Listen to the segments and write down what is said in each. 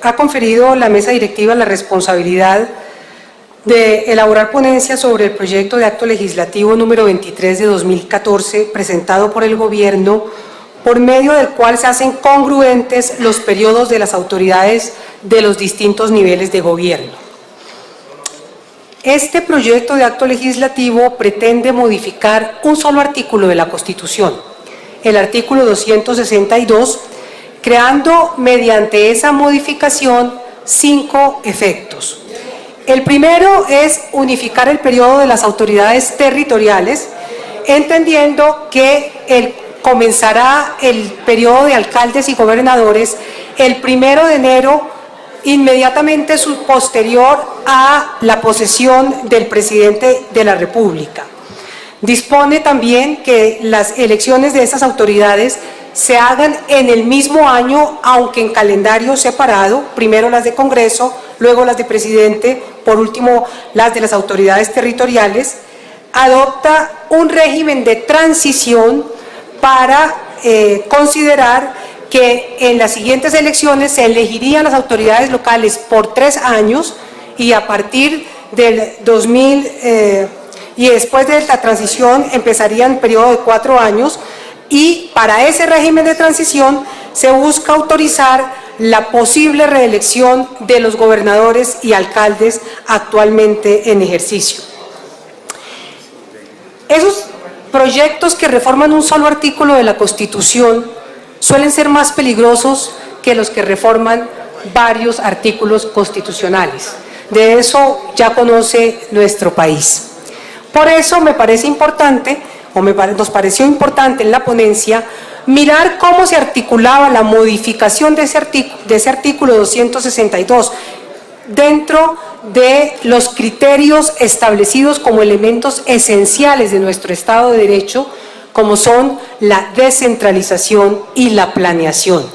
ha conferido la mesa directiva la responsabilidad de elaborar ponencia sobre el proyecto de acto legislativo número 23 de 2014 presentado por el Gobierno, por medio del cual se hacen congruentes los periodos de las autoridades de los distintos niveles de gobierno. Este proyecto de acto legislativo pretende modificar un solo artículo de la Constitución, el artículo 262, creando mediante esa modificación 5 efectos. El primero es unificar el periodo de las autoridades territoriales, entendiendo que comenzará el periodo de alcaldes y gobernadores el 1 de enero, inmediatamente posterior a la posesión del presidente de la República. Dispone también que las elecciones de esas autoridades se hagan en el mismo año, aunque en calendario separado, primero las de Congreso, luego las de presidente, por último las de las autoridades territoriales. Adopta un régimen de transición para considerar que en las siguientes elecciones se elegirían las autoridades locales por 3 años y a partir del 2000 y después de la transición empezaría un periodo de 4 años, y para ese régimen de transición se busca autorizar la posible reelección de los gobernadores y alcaldes actualmente en ejercicio. Esos proyectos que reforman un solo artículo de la Constitución suelen ser más peligrosos que los que reforman varios artículos constitucionales. De eso ya conoce nuestro país. Por eso me parece importante, nos pareció importante en la ponencia, mirar cómo se articulaba la modificación de ese artículo 262 dentro de los criterios establecidos como elementos esenciales de nuestro Estado de Derecho, como son la descentralización y la planeación.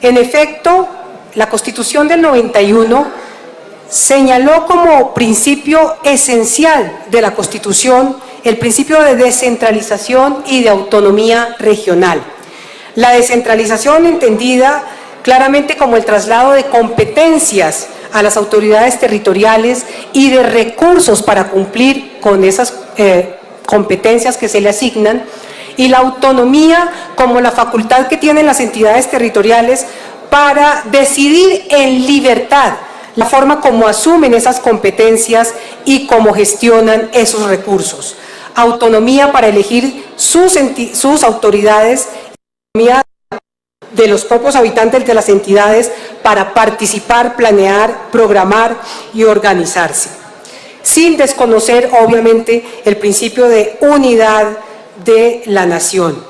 En efecto, la Constitución del 91 señaló como principio esencial de la Constitución el principio de descentralización y de autonomía regional. La descentralización entendida claramente como el traslado de competencias a las autoridades territoriales y de recursos para cumplir con esas competencias que se le asignan, y la autonomía como la facultad que tienen las entidades territoriales para decidir en libertad la forma como asumen esas competencias y cómo gestionan esos recursos. Autonomía para elegir sus autoridades, autonomía de los propios habitantes de las entidades para participar, planear, programar y organizarse, sin desconocer obviamente el principio de unidad de la nación.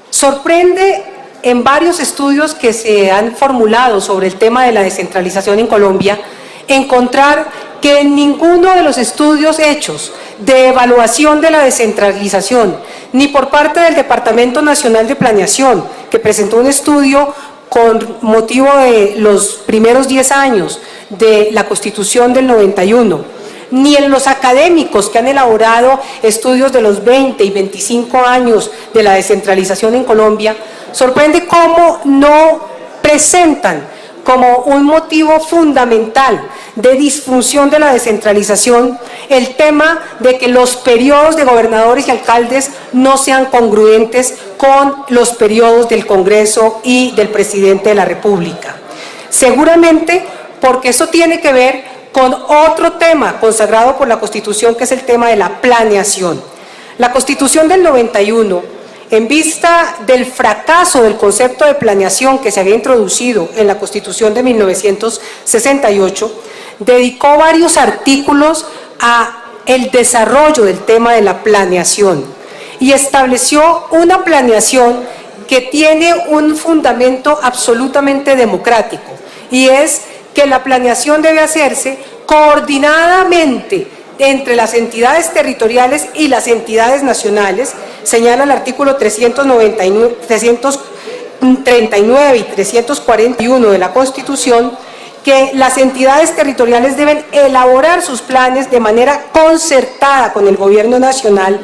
Sorprende en varios estudios que se han formulado sobre el tema de la descentralización en Colombia encontrar que en ninguno de los estudios hechos de evaluación de la descentralización, ni por parte del Departamento Nacional de Planeación, que presentó un estudio con motivo de los primeros 10 años de la Constitución del 91, ni en los académicos que han elaborado estudios de los 20 y 25 años de la descentralización en Colombia, sorprende cómo no presentan como un motivo fundamental de disfunción de la descentralización el tema de que los periodos de gobernadores y alcaldes no sean congruentes con los periodos del Congreso y del presidente de la República. Seguramente porque eso tiene que ver con otro tema consagrado por la Constitución, que es el tema de la planeación. La Constitución del 91, en vista del fracaso del concepto de planeación que se había introducido en la Constitución de 1968, dedicó varios artículos a el desarrollo del tema de la planeación y estableció una planeación que tiene un fundamento absolutamente democrático, y es que la planeación debe hacerse coordinadamente entre las entidades territoriales y las entidades nacionales. Señala el artículo 339 y 341 de la Constitución que las entidades territoriales deben elaborar sus planes de manera concertada con el Gobierno nacional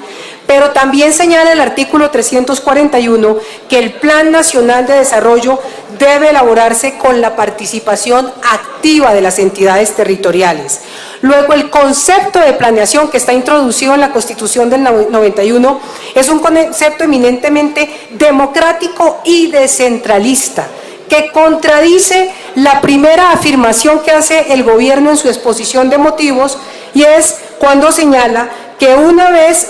Pero también señala el artículo 341 que el Plan Nacional de Desarrollo debe elaborarse con la participación activa de las entidades territoriales. Luego, el concepto de planeación que está introducido en la Constitución del 91 es un concepto eminentemente democrático y descentralista, que contradice la primera afirmación que hace el gobierno en su exposición de motivos, y es cuando señala que una vez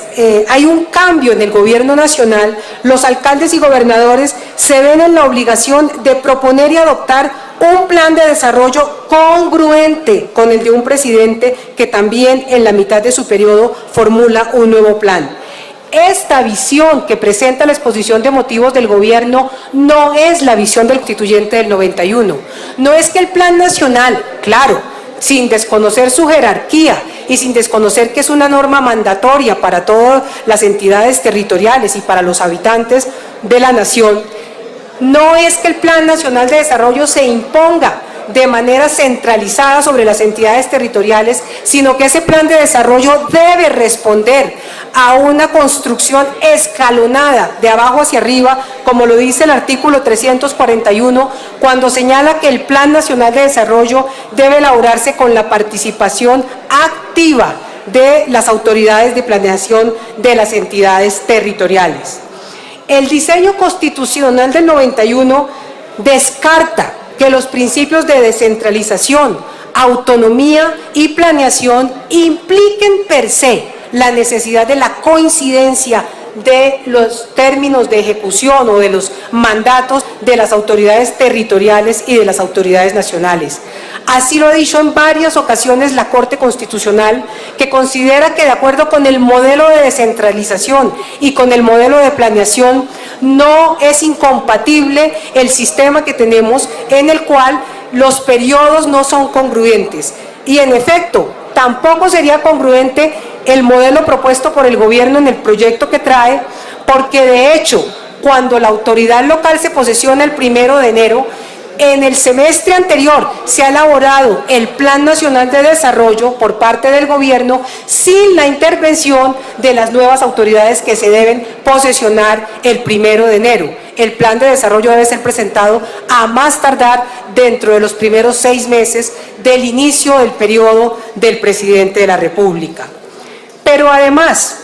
hay un cambio en el gobierno nacional, los alcaldes y gobernadores se ven en la obligación de proponer y adoptar un plan de desarrollo congruente con el de un presidente que también en la mitad de su periodo formula un nuevo plan. Esta visión que presenta la exposición de motivos del gobierno no es la visión del constituyente del 91. No es que el plan nacional, claro, sin desconocer su jerarquía y sin desconocer que es una norma mandatoria para todas las entidades territoriales y para los habitantes de la nación, no es que el Plan Nacional de Desarrollo se imponga de manera centralizada sobre las entidades territoriales, sino que ese plan de desarrollo debe responder a una construcción escalonada de abajo hacia arriba, como lo dice el artículo 341, cuando señala que el Plan Nacional de Desarrollo debe elaborarse con la participación activa de las autoridades de planeación de las entidades territoriales. El diseño constitucional del 91 descarta que los principios de descentralización, autonomía y planeación impliquen per se la necesidad de la coincidencia de los términos de ejecución o de los mandatos de las autoridades territoriales y de las autoridades nacionales. Así lo ha dicho en varias ocasiones la Corte Constitucional, que considera que de acuerdo con el modelo de descentralización y con el modelo de planeación no es incompatible el sistema que tenemos, en el cual los periodos no son congruentes. Y en efecto, tampoco sería congruente el modelo propuesto por el gobierno en el proyecto que trae, porque de hecho, cuando la autoridad local se posesiona el 1 de enero, en el semestre anterior se ha elaborado el Plan Nacional de Desarrollo por parte del gobierno sin la intervención de las nuevas autoridades que se deben posesionar el 1 de enero. El plan de desarrollo debe ser presentado a más tardar dentro de los primeros 6 meses del inicio del periodo del presidente de la República. Pero además,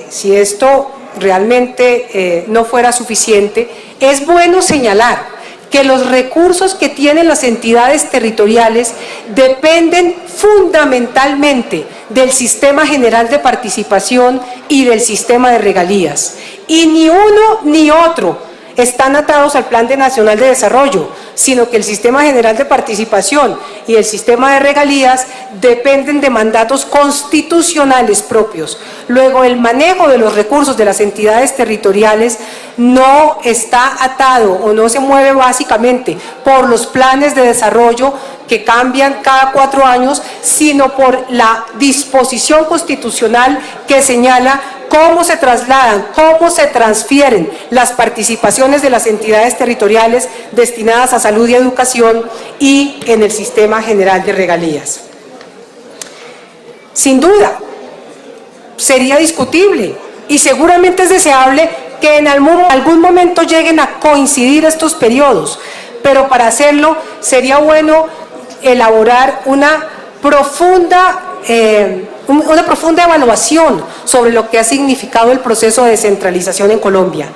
si esto realmente no fuera suficiente, es bueno señalar que los recursos que tienen las entidades territoriales dependen fundamentalmente del Sistema General de Participación y del sistema de regalías. Y ni uno ni otro están atados al Plan Nacional de Desarrollo, sino que el Sistema General de Participación y el sistema de regalías dependen de mandatos constitucionales propios. Luego, el manejo de los recursos de las entidades territoriales no está atado o no se mueve básicamente por los planes de desarrollo que cambian cada 4 años, sino por la disposición constitucional que señala cómo se trasladan, cómo se transfieren las participaciones de las entidades territoriales destinadas a salud y educación y en el sistema general de regalías. Sin duda, sería discutible y seguramente es deseable que en algún momento lleguen a coincidir estos periodos, pero para hacerlo sería bueno elaborar una profunda evaluación sobre lo que ha significado el proceso de descentralización en Colombia.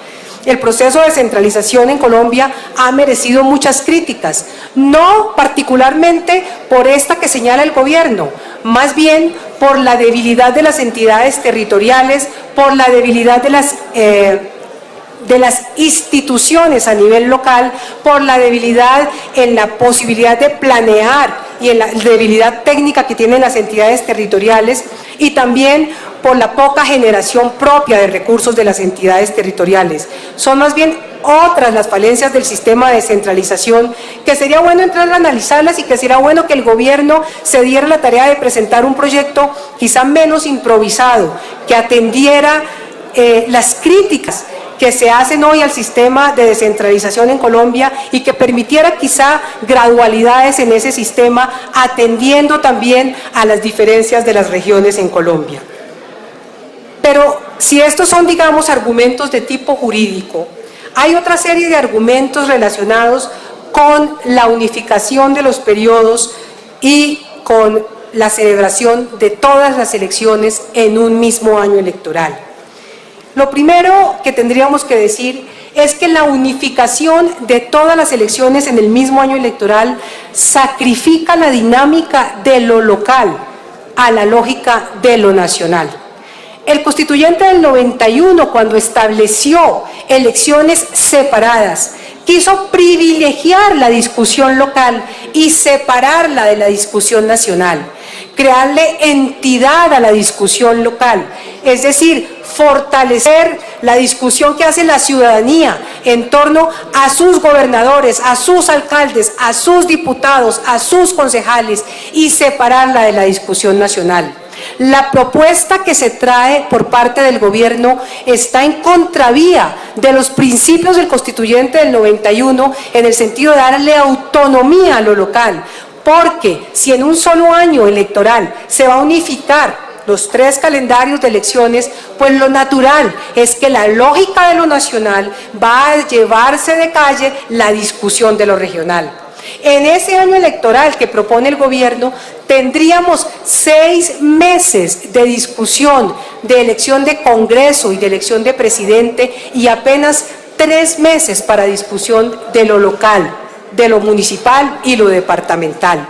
El proceso de descentralización en Colombia ha merecido muchas críticas, no particularmente por esta que señala el gobierno, más bien por la debilidad de las entidades territoriales, por la debilidad de las instituciones a nivel local, por la debilidad en la posibilidad de planear y en la debilidad técnica que tienen las entidades territoriales, y también por la poca generación propia de recursos de las entidades territoriales. Son más bien otras las falencias del sistema de descentralización que sería bueno entrar a analizarlas y que sería bueno que el gobierno se diera la tarea de presentar un proyecto quizá menos improvisado, que atendiera las críticas que se hacen hoy al sistema de descentralización en Colombia y que permitiera quizá gradualidades en ese sistema, atendiendo también a las diferencias de las regiones en Colombia. Pero Si estos son, digamos, argumentos de tipo jurídico, hay otra serie de argumentos relacionados con la unificación de los periodos y con la celebración de todas las elecciones en un mismo año electoral. Lo primero que tendríamos que decir es que la unificación de todas las elecciones en el mismo año electoral sacrifica la dinámica de lo local a la lógica de lo nacional. El constituyente del 91, cuando estableció elecciones separadas, quiso privilegiar la discusión local y separarla de la discusión nacional, crearle entidad a la discusión local, es decir, fortalecer la discusión que hace la ciudadanía en torno a sus gobernadores, a sus alcaldes, a sus diputados, a sus concejales y separarla de la discusión nacional. La propuesta que se trae por parte del gobierno está en contravía de los principios del constituyente del 91 en el sentido de darle autonomía a lo local, porque si en un solo año electoral se va a unificar los 3 calendarios de elecciones, pues lo natural es que la lógica de lo nacional va a llevarse de calle la discusión de lo regional. En ese año electoral que propone el gobierno, tendríamos 6 meses de discusión de elección de Congreso y de elección de presidente y apenas 3 meses para discusión de lo local, de lo municipal y lo departamental.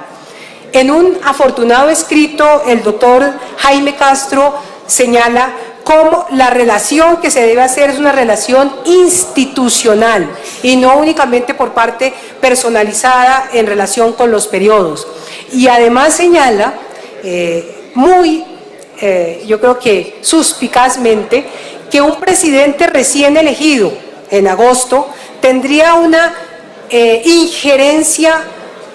En un afortunado escrito, el doctor Jaime Castro señala cómo la relación que se debe hacer es una relación institucional y no únicamente por parte personalizada en relación con los periodos. Y además señala, yo creo que suspicazmente, que un presidente recién elegido en agosto tendría una injerencia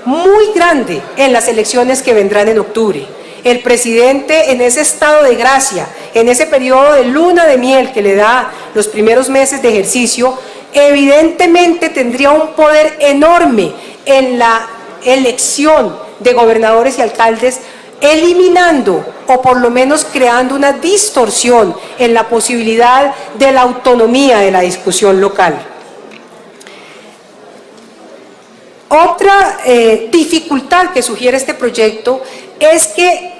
muy grande en las elecciones que vendrán en octubre. El presidente, en ese estado de gracia, en ese periodo de luna de miel que le da los primeros meses de ejercicio, evidentemente tendría un poder enorme en la elección de gobernadores y alcaldes, eliminando o por lo menos creando una distorsión en la posibilidad de la autonomía de la discusión local. Otra dificultad que sugiere este proyecto es que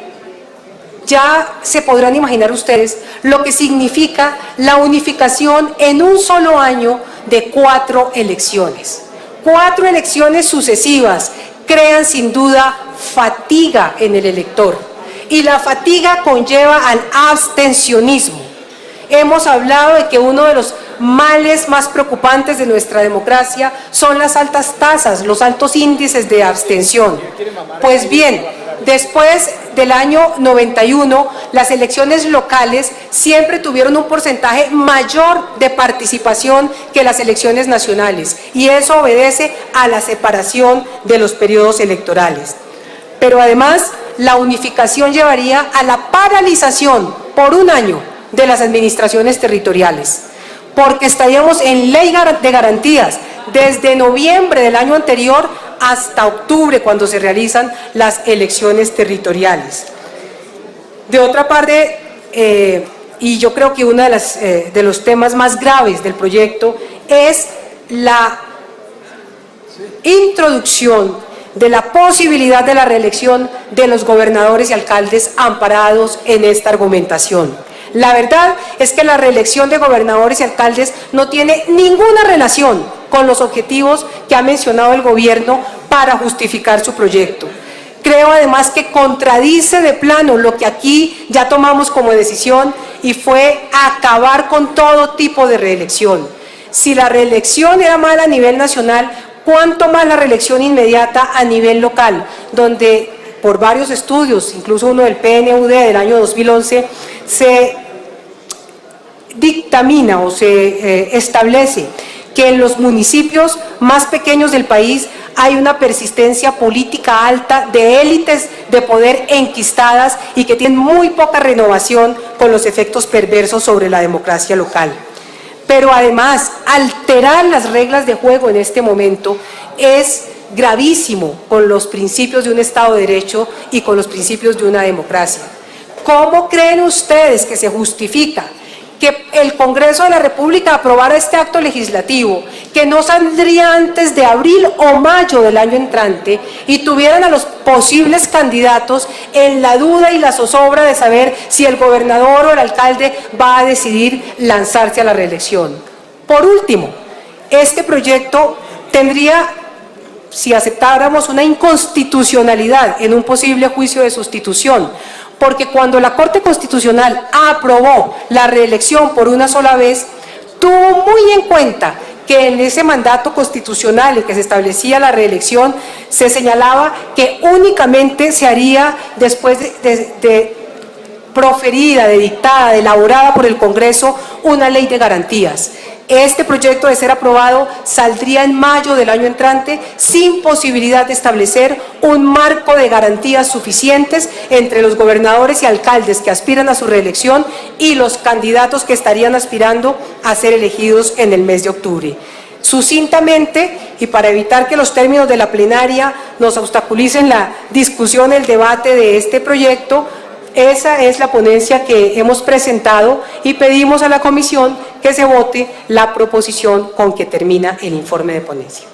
ya se podrán imaginar ustedes lo que significa la unificación en un solo año de 4 elecciones. 4 elecciones sucesivas crean sin duda fatiga en el elector y la fatiga conlleva al abstencionismo. Hemos hablado de que uno de los males más preocupantes de nuestra democracia son las altas tasas, los altos índices de abstención. Pues bien, después del año 91, las elecciones locales siempre tuvieron un porcentaje mayor de participación que las elecciones nacionales y eso obedece a la separación de los periodos electorales. Pero además, la unificación llevaría a la paralización por un año de las administraciones territoriales, porque estaríamos en ley de garantías desde noviembre del año anterior hasta octubre, cuando se realizan las elecciones territoriales. De otra parte, y yo creo que uno de los temas más graves del proyecto es la introducción de la posibilidad de la reelección de los gobernadores y alcaldes amparados en esta argumentación. La verdad es que la reelección de gobernadores y alcaldes no tiene ninguna relación con los objetivos que ha mencionado el gobierno para justificar su proyecto. Creo además que contradice de plano lo que aquí ya tomamos como decisión y fue acabar con todo tipo de reelección. Si la reelección era mala a nivel nacional, ¿cuánto más la reelección inmediata a nivel local? Donde por varios estudios, incluso uno del PNUD del año 2011, se dictamina o se establece que en los municipios más pequeños del país hay una persistencia política alta de élites de poder enquistadas y que tienen muy poca renovación con los efectos perversos sobre la democracia local. Pero además, alterar las reglas de juego en este momento es gravísimo con los principios de un Estado de Derecho y con los principios de una democracia. ¿Cómo creen ustedes que se justifica que el Congreso de la República aprobara este acto legislativo, que no saldría antes de abril o mayo del año entrante, y tuvieran a los posibles candidatos en la duda y la zozobra de saber si el gobernador o el alcalde va a decidir lanzarse a la reelección. Por último, este proyecto tendría, si aceptáramos, una inconstitucionalidad en un posible juicio de sustitución, porque cuando la Corte Constitucional aprobó la reelección por una sola vez, tuvo muy en cuenta que en ese mandato constitucional en que se establecía la reelección, se señalaba que únicamente se haría después de proferida, de dictada, de elaborada por el Congreso una ley de garantías. Este proyecto, de ser aprobado, saldría en mayo del año entrante sin posibilidad de establecer un marco de garantías suficientes entre los gobernadores y alcaldes que aspiran a su reelección y los candidatos que estarían aspirando a ser elegidos en el mes de octubre. Sucintamente, y para evitar que los términos de la plenaria nos obstaculicen la discusión, el debate de este proyecto, esa es la ponencia que hemos presentado y pedimos a la comisión que se vote la proposición con que termina el informe de ponencia.